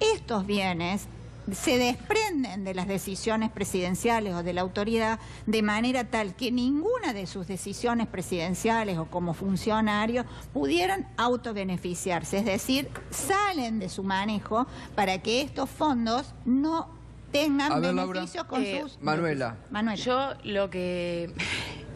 estos bienes se desprenden de las decisiones presidenciales o de la autoridad de manera tal que ninguna de sus decisiones presidenciales o como funcionarios pudieran autobeneficiarse, es decir, salen de su manejo para que estos fondos no tengan beneficios con sus... Manuela. Yo lo que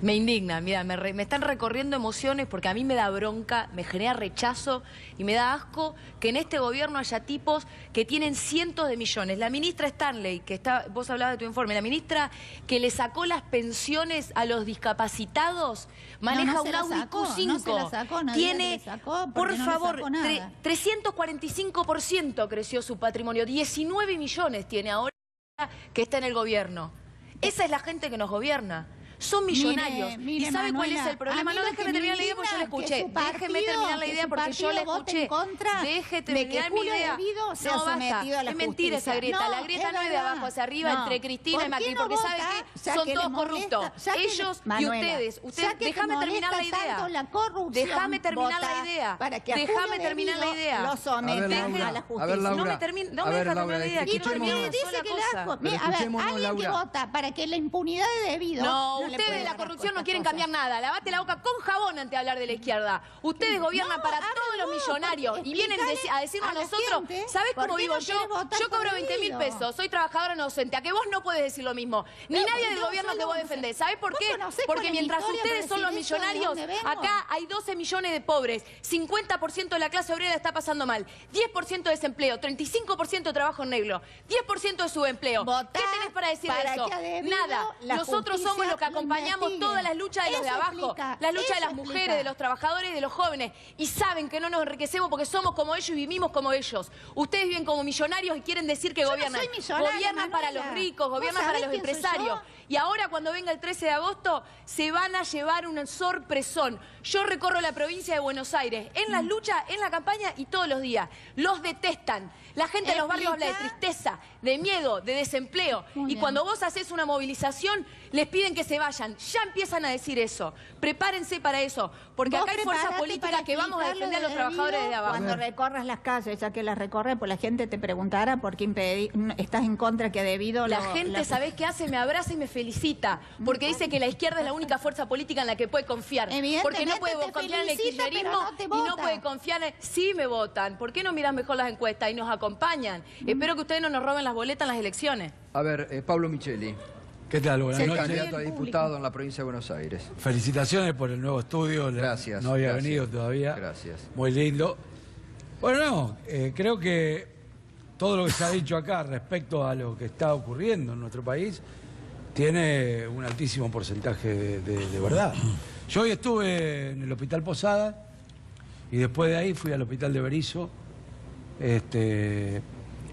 me indigna, mira, me están recorriendo emociones porque a mí me da bronca, me genera rechazo y me da asco que en este gobierno haya tipos que tienen cientos de millones. La ministra Stanley, vos hablabas de tu informe, la ministra que le sacó las pensiones a los discapacitados, maneja un Audi Q5, no se la sacó, tiene, por favor, 345% creció su patrimonio, 19 millones tiene ahora que está en el gobierno. Esa es la gente que nos gobierna. Son millonarios. ¿Y sabe cuál es el problema? No, déjeme terminar la idea porque yo la escuché. Déjeme terminar la idea porque yo la escuché. Deje terminar mi idea. No, basta. Es mentira esa grieta. La grieta no es de abajo hacia arriba entre Cristina y Macri, porque sabe que son todos corruptos. Ellos y ustedes. Déjame terminar la idea. Déjame terminar la idea. Déjame terminar la idea. Lo someten a la justicia. No me deja terminar la idea. Y porque dice que la... A ver, alguien que vota para que la impunidad de debido... No, ustedes de la corrupción no quieren cambiar nada. Lavate la boca con jabón antes de hablar de la izquierda. Ustedes gobiernan para todos los millonarios y vienen a decirnos a nosotros, ¿sabés cómo vivo yo? Yo cobro 20.000 pesos, soy trabajadora no docente. A que vos no podés decir lo mismo. Ni nadie del gobierno que vos defendés. ¿Sabés por qué? Porque mientras ustedes son los millonarios, acá hay 12 millones de pobres. 50% de la clase obrera está pasando mal. 10% de desempleo, 35% de trabajo en negro, 10% de subempleo. ¿Qué tenés para decir de eso? Nada. Nosotros somos los que acompañamos todas las luchas de los de abajo, las luchas de las mujeres, de los trabajadores y de los jóvenes. Y saben que no nos enriquecemos porque somos como ellos y vivimos como ellos. Ustedes viven como millonarios y quieren decir que gobiernan. Gobiernan para los ricos, gobiernan para los empresarios. Y ahora cuando venga el 13 de agosto se van a llevar un sorpresón. Yo recorro la provincia de Buenos Aires en las luchas, en la campaña y todos los días. Los detestan. La gente de los barrios habla de tristeza, de miedo, de desempleo. Y cuando vos haces una movilización, les piden que se vayan. Ya empiezan a decir eso. Prepárense para eso. Porque acá hay fuerzas políticas que vamos a defender a los trabajadores de abajo. Cuando recorras las calles, ya que las recorres, pues la gente te preguntará por qué estás en contra que debido... La gente, ¿sabés qué hace? Me abraza y me felicita. Porque dice que la izquierda es la única fuerza política en la que puede confiar. Porque no puede confiar en el kirchnerismo y no puede confiar en... Sí me votan. ¿Por qué no miran mejor las encuestas y nos acompañan? Espero que ustedes no nos roben las boletas en las elecciones. A ver, Pablo Micheli. ¿Qué tal? Buenas noches. Candidato a diputado en la provincia de Buenos Aires. Felicitaciones por el nuevo estudio. Gracias. No había venido todavía. Gracias. Muy lindo. Bueno, creo que todo lo que se ha dicho acá respecto a lo que está ocurriendo en nuestro país tiene un altísimo porcentaje de verdad. Yo hoy estuve en el Hospital Posada y después de ahí fui al Hospital de Berisso. En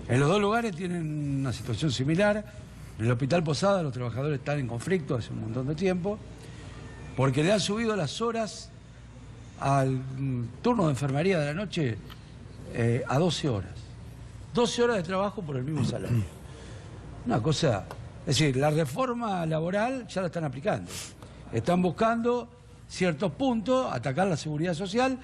los dos lugares tienen una situación similar. En el Hospital Posada los trabajadores están en conflicto hace un montón de tiempo porque le han subido las horas al turno de enfermería de la noche a 12 horas. 12 horas de trabajo por el mismo salario. Una cosa... Es decir, la reforma laboral ya la están aplicando. Están buscando ciertos puntos, atacar la seguridad social.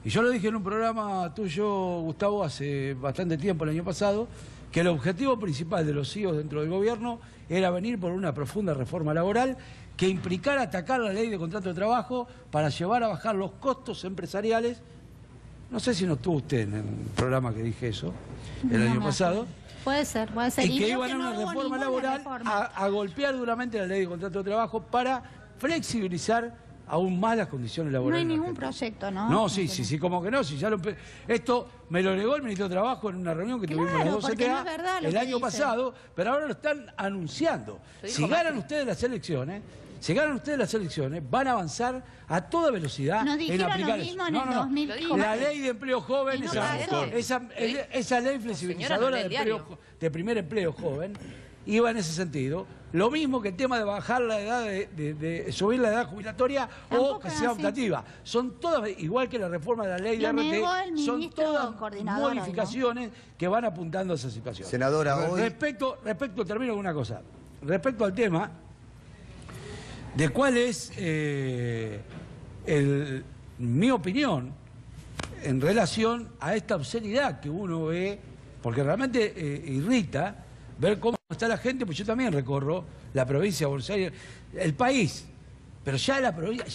Y yo lo dije en un programa tuyo, Gustavo, hace bastante tiempo, el año pasado, que el objetivo principal de los CEOs dentro del gobierno era venir por una profunda reforma laboral que implicara atacar la ley de contrato de trabajo para llevar a bajar los costos empresariales. No sé si no estuvo usted en el programa que dije eso el año pasado. Puede ser. Y que iban a una reforma laboral a golpear duramente la ley de contrato de trabajo para flexibilizar aún más las condiciones laborales. No hay ningún proyecto, ¿no? No, sí, como que no. Si ya esto me lo negó el ministro de Trabajo en una reunión que tuvimos los dos CTA el año pasado, pero ahora lo están anunciando. Si ganan ustedes las elecciones, van a avanzar a toda velocidad en aplicar eso. La ley de empleo joven, esa ley flexibilizadora de primer empleo joven, iba en ese sentido. Lo mismo que el tema de bajar la edad, de subir la edad jubilatoria o que sea optativa. Son todas, igual que la reforma de la ley de RT, son todas modificaciones que van apuntando a esa situación. Senadora, hoy... Termino con una cosa. Respecto al tema de cuál es mi opinión en relación a esta obscenidad que uno ve, porque realmente irrita, ver cómo está la gente, pues yo también recorro la provincia de Buenos Aires, el país, pero ya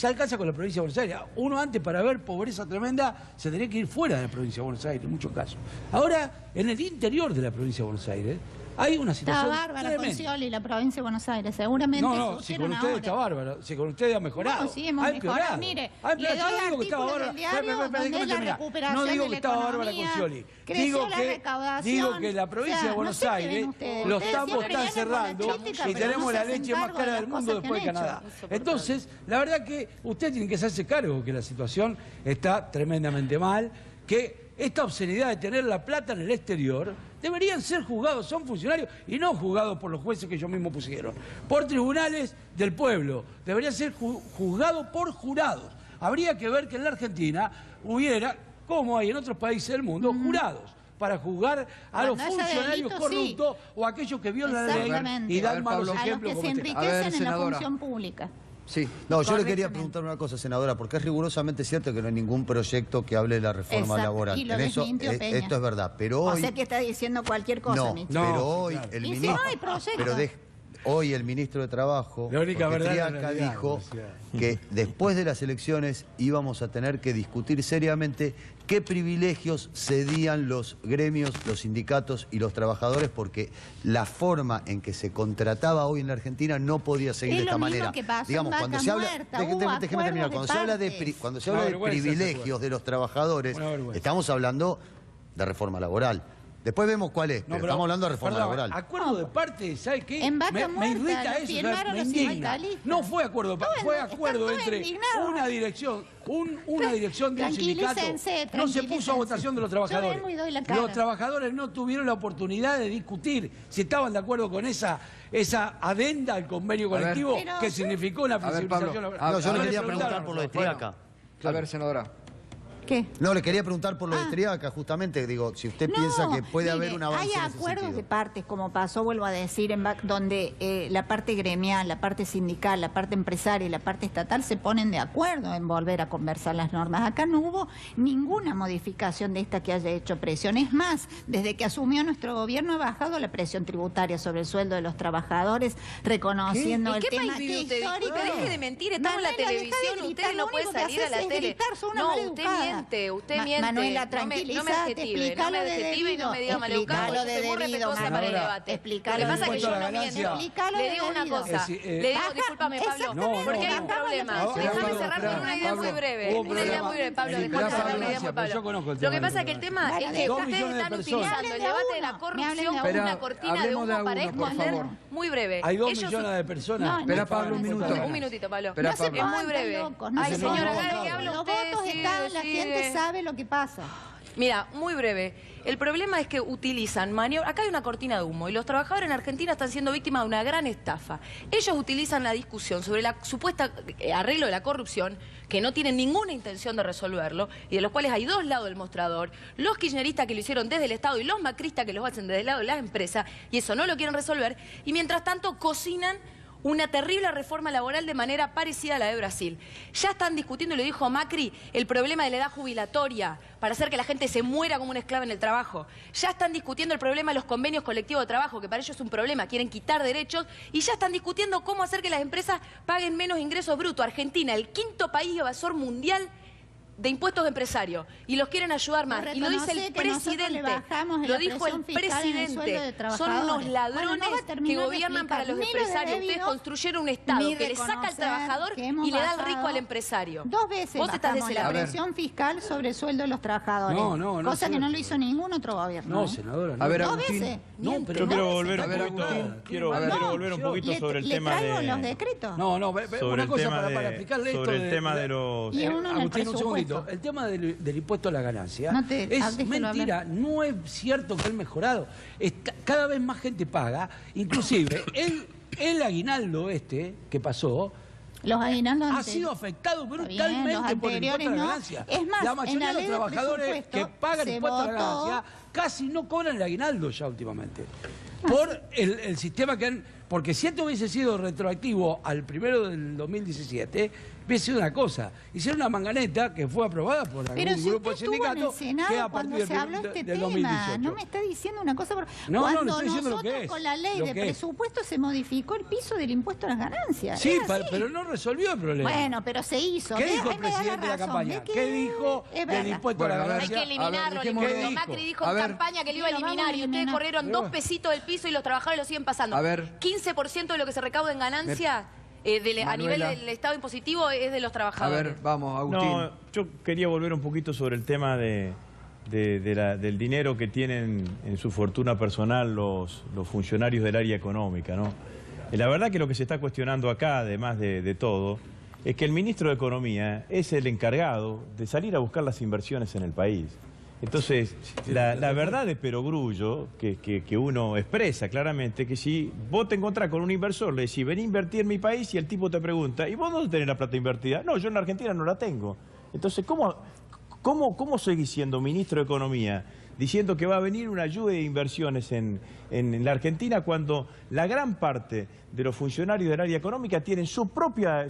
alcanza con la provincia de Buenos Aires. Uno antes, para ver pobreza tremenda, se tenía que ir fuera de la provincia de Buenos Aires, en muchos casos. Ahora, en el interior de la provincia de Buenos Aires, hay una situación está bárbara tremenda. con Scioli, la provincia de Buenos Aires, seguramente. No, si con ustedes está bárbaro, si con ustedes ha mejorado. No, sí, hemos mejorado. Mire, le doy artículos del diario donde la recuperación no digo de que la estaba bárbara con economía, Scioli. creció la recaudación. Digo que la provincia de Buenos Aires, los tambos están cerrando y tenemos la leche más cara del mundo después de Canadá. Entonces, la verdad que usted tiene que hacerse cargo que la situación está tremendamente mal, que esta obscenidad de tener la plata en el exterior deberían ser juzgados, son funcionarios y no juzgados por los jueces que ellos mismos pusieron, por tribunales del pueblo, deberían ser juzgados por jurados. Habría que ver que en la Argentina hubiera, como hay en otros países del mundo, jurados para juzgar a los funcionarios corruptos o a aquellos que violan la ley y dan malos ejemplos. A los que se enriquecen en la función pública. Sí. No, yo le quería preguntar una cosa, senadora, porque es rigurosamente cierto que no hay ningún proyecto que hable de la reforma laboral. Y lo en eso, Peña. esto es verdad, pero hoy... O sea que está diciendo cualquier cosa, No, pero hoy el ministro... ¿Y si no hay proyecto? Pero hoy el ministro de Trabajo, Triaca, dijo que después de las elecciones íbamos a tener que discutir seriamente qué privilegios cedían los gremios, los sindicatos y los trabajadores, porque la forma en que se contrataba hoy en la Argentina no podía seguir de esta manera. Digamos, cuando se habla, déjeme terminar, cuando se habla de privilegios de los trabajadores, estamos hablando de reforma laboral. Después vemos cuál es, pero estamos hablando de reforma laboral. Acuerdo de parte, ¿sabe qué? En vaca Me irrita muerta, eso, firmaron me los indigna. sindicalistas. No fue acuerdo, fue acuerdo entre una dirección, una dirección de un sindicato. No se puso a votación de los trabajadores. Yo vengo y doy la cara. Los trabajadores no tuvieron la oportunidad de discutir si estaban de acuerdo con esa adenda al convenio colectivo que significó una flexibilización laboral. No, yo le quería preguntar por lo de Triaca. A ver, senadora. ¿Qué? No, le quería preguntar por lo de Triaca, justamente, digo, si usted piensa que puede haber un avance en ese sentido. Hay acuerdos de partes, como pasó, vuelvo a decir, donde la parte gremial, la parte sindical, la parte empresaria y la parte estatal se ponen de acuerdo en volver a conversar las normas. Acá no hubo ninguna modificación de esta que haya hecho presión. Es más, desde que asumió nuestro gobierno ha bajado la presión tributaria sobre el sueldo de los trabajadores, reconociendo el tema que histórico. Deje de mentir, estamos en la televisión, usted no puede salir a la tele. No, usted miente. Usted miente. Manuela, tranquilízate, explícalo de debido. Y no me diga maleducado. Explícalo de debido, para el debate. Lo que pasa es que yo no miento. Le digo una cosa. Le digo, discúlpame, Pablo, porque hay un problema. Déjame cerrar con una idea muy breve. Una idea muy breve, Pablo. Déjame cerrar una idea muy Pablo. Lo que pasa es que el tema es que ustedes están utilizando el debate de la corrupción como una cortina de humo para esconder. Muy breve. Hay 2 millones de personas. Espera, Pablo, un minuto. Un minutito, Pablo. No se es muy breve. Ay, señora, cada vez que habla usted, la gente sabe lo que pasa. Mira, muy breve. El problema es que utilizan maniobras. Acá hay una cortina de humo y los trabajadores en Argentina están siendo víctimas de una gran estafa. Ellos utilizan la discusión sobre la supuesta arreglo de la corrupción, que no tienen ninguna intención de resolverlo, y de los cuales hay 2 lados del mostrador, los kirchneristas que lo hicieron desde el Estado y los macristas que lo hacen desde el lado de las empresas, y eso no lo quieren resolver, y mientras tanto cocinan una terrible reforma laboral de manera parecida a la de Brasil. Ya están discutiendo, lo dijo Macri, el problema de la edad jubilatoria para hacer que la gente se muera como una esclava en el trabajo. Ya están discutiendo el problema de los convenios colectivos de trabajo, que para ellos es un problema, quieren quitar derechos, y ya están discutiendo cómo hacer que las empresas paguen menos ingresos brutos. Argentina, el 5º país evasor mundial de impuestos de empresarios, y los quieren ayudar más. Y lo dice el presidente, lo dijo el presidente. Son unos ladrones que gobiernan para los empresarios. Ustedes construyeron un Estado que le saca al trabajador y le da al rico al empresario. 2 veces vos estás de ese lado. La presión fiscal sobre el sueldo de los trabajadores. Cosa que no lo hizo ningún otro gobierno. No, senadora. A ver, 2 veces. No, pero yo quiero volver un poquito sobre el tema de... los decretos. Una cosa para explicarle esto sobre el tema de los... Agustín, un segundito. El tema del impuesto a la ganancia es mentira, no es cierto que él mejorado. Cada vez más gente paga, inclusive el aguinaldo que pasó, los aguinaldos ha sido afectado brutalmente por el impuesto a la ganancia. Es más, la mayoría de los trabajadores que pagan impuesto a la ganancia casi no cobran el aguinaldo ya últimamente. Por el sistema que han... Porque si esto hubiese sido retroactivo al 1 del 2017, hubiese sido una cosa. Hicieron una manganeta que fue aprobada por algún grupo de sindicatos que a partir del 2018. No me está diciendo una cosa. No, cuando no estoy diciendo lo que nosotros es. con la ley de presupuesto se modificó el piso del impuesto a las ganancias. Sí, pero no resolvió el problema. Bueno, pero se hizo. ¿Qué dijo el presidente de la campaña? ¿Qué dijo del impuesto a la ganancia? Hay que eliminarlo. Macri dijo en campaña que lo iba a eliminar y ustedes corrieron 2 pesitos del piso y los trabajadores lo siguen pasando. 15% de lo que se recauda en ganancia a nivel del Estado impositivo es de los trabajadores. A ver, vamos, Agustín. No, yo quería volver un poquito sobre el tema del dinero que tienen en su fortuna personal los funcionarios del área económica, ¿no? La verdad que lo que se está cuestionando acá, además de todo, es que el ministro de Economía es el encargado de salir a buscar las inversiones en el país. Entonces, la verdad de perogrullo que uno expresa claramente, que si vos te encontrás con un inversor, le decís, ven a invertir en mi país, y el tipo te pregunta, ¿y vos dónde tenés la plata invertida? No, yo en Argentina no la tengo. Entonces, ¿cómo seguís siendo ministro de Economía diciendo que va a venir una lluvia de inversiones en la Argentina cuando la gran parte de los funcionarios del área económica tienen su propia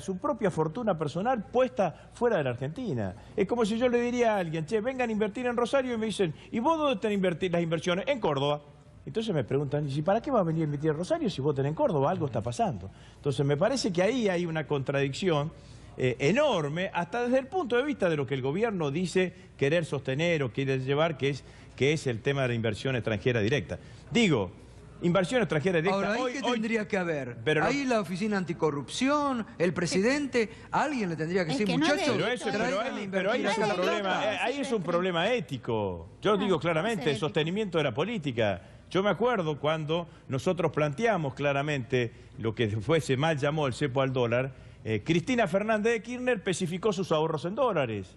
fortuna personal puesta fuera de la Argentina? Es como si yo le diría a alguien, che, vengan a invertir en Rosario, y me dicen, ¿y vos dónde tenés las inversiones? En Córdoba. Entonces me preguntan, ¿y para qué va a venir a invertir en Rosario si vos tenés en Córdoba? Algo está pasando. Entonces me parece que ahí hay una contradicción enorme, hasta desde el punto de vista de lo que el gobierno dice querer sostener o quiere llevar, que es el tema de la inversión extranjera directa. Digo, inversión extranjera directa... Ahora, ¿ahí qué tendría que haber? Ahí la Oficina Anticorrupción, el presidente, alguien le tendría que decir, muchachos... Pero ahí es un problema, ahí es un problema ético. Yo digo claramente, el sostenimiento de la política. Yo me acuerdo cuando nosotros planteamos claramente lo que se mal llamó el cepo al dólar. Cristina Fernández de Kirchner especificó sus ahorros en dólares.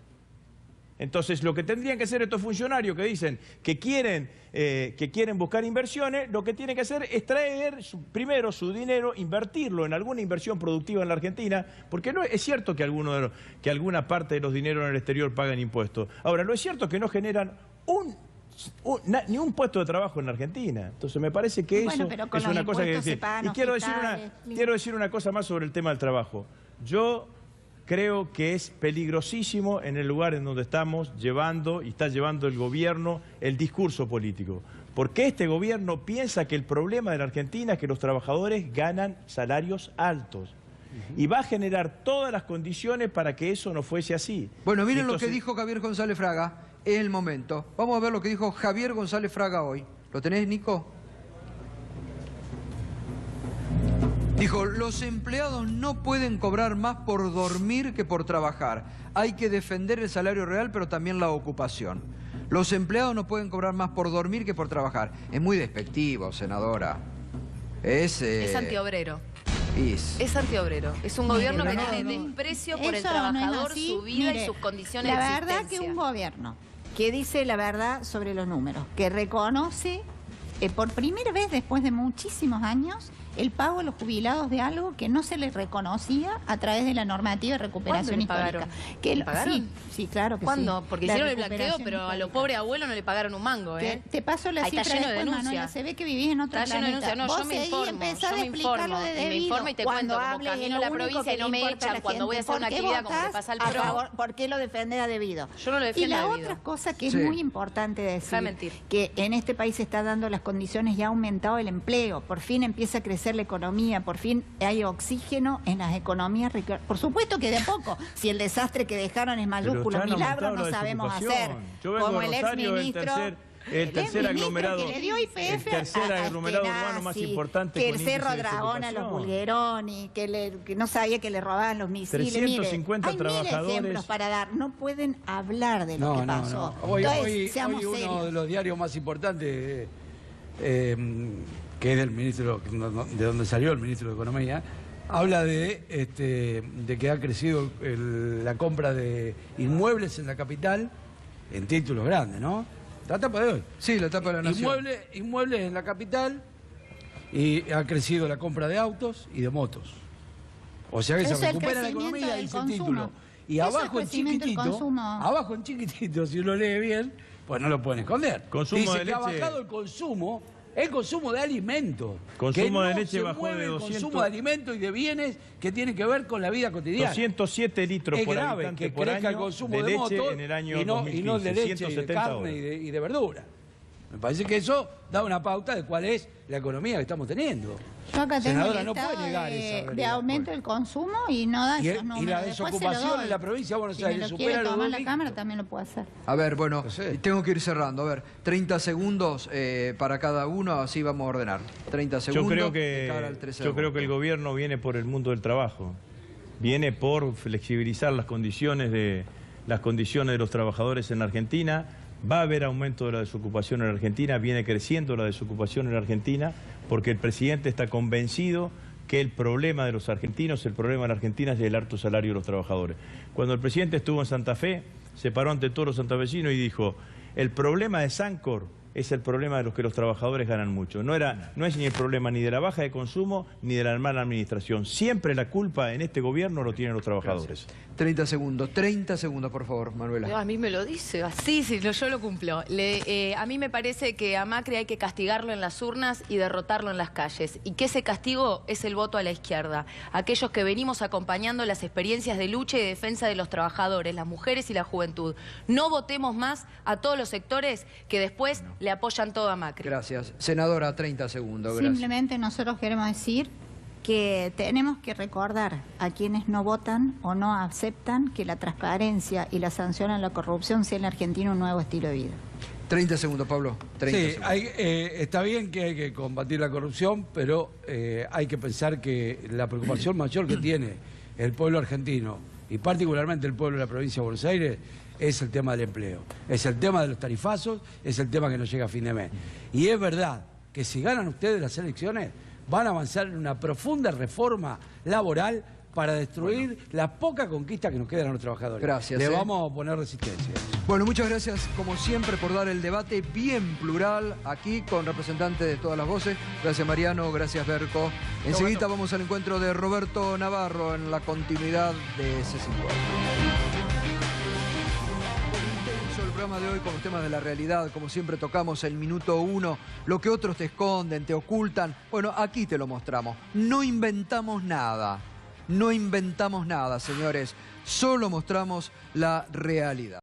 Entonces, lo que tendrían que hacer estos funcionarios que dicen que quieren buscar inversiones, lo que tienen que hacer es traer primero su dinero, invertirlo en alguna inversión productiva en la Argentina, porque no es cierto que alguna parte de los dineros en el exterior pagan impuestos. Ahora, lo es cierto que no generan ni un puesto de trabajo en la Argentina. Entonces me parece que eso es una cosa que decir. Y quiero decir una cosa más sobre el tema del trabajo. Yo creo que es peligrosísimo en el lugar en donde estamos llevando y está llevando el gobierno el discurso político. Porque este gobierno piensa que el problema de la Argentina es que los trabajadores ganan salarios altos. Y va a generar todas las condiciones para que eso no fuese así. Bueno, miren lo que dijo Javier González Fraga. Es el momento. Vamos a ver lo que dijo Javier González Fraga hoy. ¿Lo tenés, Nico? Dijo, los empleados no pueden cobrar más por dormir que por trabajar. Hay que defender el salario real, pero también la ocupación. Los empleados no pueden cobrar más por dormir que por trabajar. Es muy despectivo, senadora. Es antiobrero. Es antiobrero. Es un gobierno que tiene desprecio por el trabajador, su vida y sus condiciones de existencia. La verdad que un gobierno que dice la verdad sobre los números, que reconoce por primera vez después de muchísimos años el pago a los jubilados de algo que no se les reconocía a través de la normativa de recuperación histórica. ¿Pagaron? Sí, claro que ¿Cuándo? sí. Porque hicieron el blanqueo, pero a los pobres abuelos no le pagaron un mango, ¿eh? Te paso la cifra está lleno de después, denuncias. Manuela, se ve que vivís en otro está lleno de planeta. denuncias. No, yo me informo, me informo y te cuento cómo camino la provincia y no me echan cuando voy a hacer una actividad como le pasa al PRO. ¿Por qué lo defendés a debido? Yo no lo defiendo a debido. Y la otra cosa que es muy importante decir, que en este país se está dando las condiciones y ha aumentado el empleo. Por fin empieza a crecer la economía, por fin hay oxígeno en las economías. Por supuesto que de a poco, si el desastre que dejaron es mayúsculo, milagros no sabemos hacer. Como el exministro, el tercer aglomerado, el tercer aglomerado urbano más importante, que el Cerro Dragón a los Bulgeroni, que no sabía que le robaban los misiles. 350 trabajadores. Hay ejemplos para dar. No pueden hablar de lo que pasó. Hoy uno de los diarios más importantes, que es del ministro, de donde salió el ministro de Economía, habla de que ha crecido la compra de inmuebles en la capital en títulos grandes, ¿no? La tapa de hoy. Sí, la tapa de la Nación. Inmuebles en la capital, y ha crecido la compra de autos y de motos. O sea que se recupera la economía, dice el título. Y abajo en chiquitito, si uno lee bien, pues no lo pueden esconder. Consumo dice de que leche. ha bajado el consumo el consumo de alimentos. Consumo que de no leche se bajó mueve de el 200... consumo de alimentos y de bienes que tienen que ver con la vida cotidiana. 207 litros es por grave habitante que por crezca año el consumo de de leche motos en el año y no 2015, de leche, y de 170 carne horas. y de verdura. Me parece que eso da una pauta de cuál es la economía que estamos teniendo. Yo acá tengo Senadora, el no estado puede negar esa de realidad. aumento del consumo y no da esos números. Y la Después se desocupación lo doy. en la provincia de Buenos Si Aires me lo supera quiere los tomar 2 la dígitos. Cámara, también lo puede hacer. A ver, bueno, tengo que ir cerrando. A ver, 30 segundos para cada uno, así vamos a ordenar. 30 segundos. Yo creo que el gobierno viene por el mundo del trabajo. Viene por flexibilizar las condiciones de los trabajadores en Argentina. Va a haber aumento de la desocupación en Argentina, viene creciendo la desocupación en Argentina, porque el presidente está convencido que el problema de los argentinos, el problema de la Argentina es el alto salario de los trabajadores. Cuando el presidente estuvo en Santa Fe, se paró ante todos los santafesinos y dijo, el problema de Sancor es el problema de los que los trabajadores ganan mucho. No es ni el problema ni de la baja de consumo ni de la mala administración. Siempre la culpa en este gobierno lo tienen los trabajadores. Gracias. 30 segundos, por favor, Manuela. A mí me lo dice así, sí, yo lo cumplo. A mí me parece que a Macri hay que castigarlo en las urnas y derrotarlo en las calles. Y que ese castigo es el voto a la izquierda. Aquellos que venimos acompañando las experiencias de lucha y de defensa de los trabajadores, las mujeres y la juventud. No votemos más a todos los sectores que después le apoyan todo a Macri. Gracias. Senadora, 30 segundos. Gracias. Simplemente nosotros queremos decir que tenemos que recordar a quienes no votan o no aceptan que la transparencia y la sanción a la corrupción sea en la Argentina un nuevo estilo de vida. 30 segundos, Pablo. 30 segundos. Está bien que hay que combatir la corrupción, pero hay que pensar que la preocupación mayor que tiene el pueblo argentino, y particularmente el pueblo de la provincia de Buenos Aires, es el tema del empleo. Es el tema de los tarifazos, es el tema que nos llega a fin de mes. Y es verdad que si ganan ustedes las elecciones, van a avanzar en una profunda reforma laboral para destruir la poca conquista que nos quedan a los trabajadores. Gracias. Le vamos a poner resistencia. Bueno, muchas gracias, como siempre, por dar el debate bien plural aquí con representantes de todas las voces. Gracias, Mariano. Gracias, Berco. Enseguida vamos al encuentro de Roberto Navarro en la continuidad de C50. El programa de hoy con los temas de la realidad, como siempre tocamos el minuto 1, lo que otros te esconden, te ocultan. Bueno, aquí te lo mostramos. No inventamos nada, señores. Solo mostramos la realidad.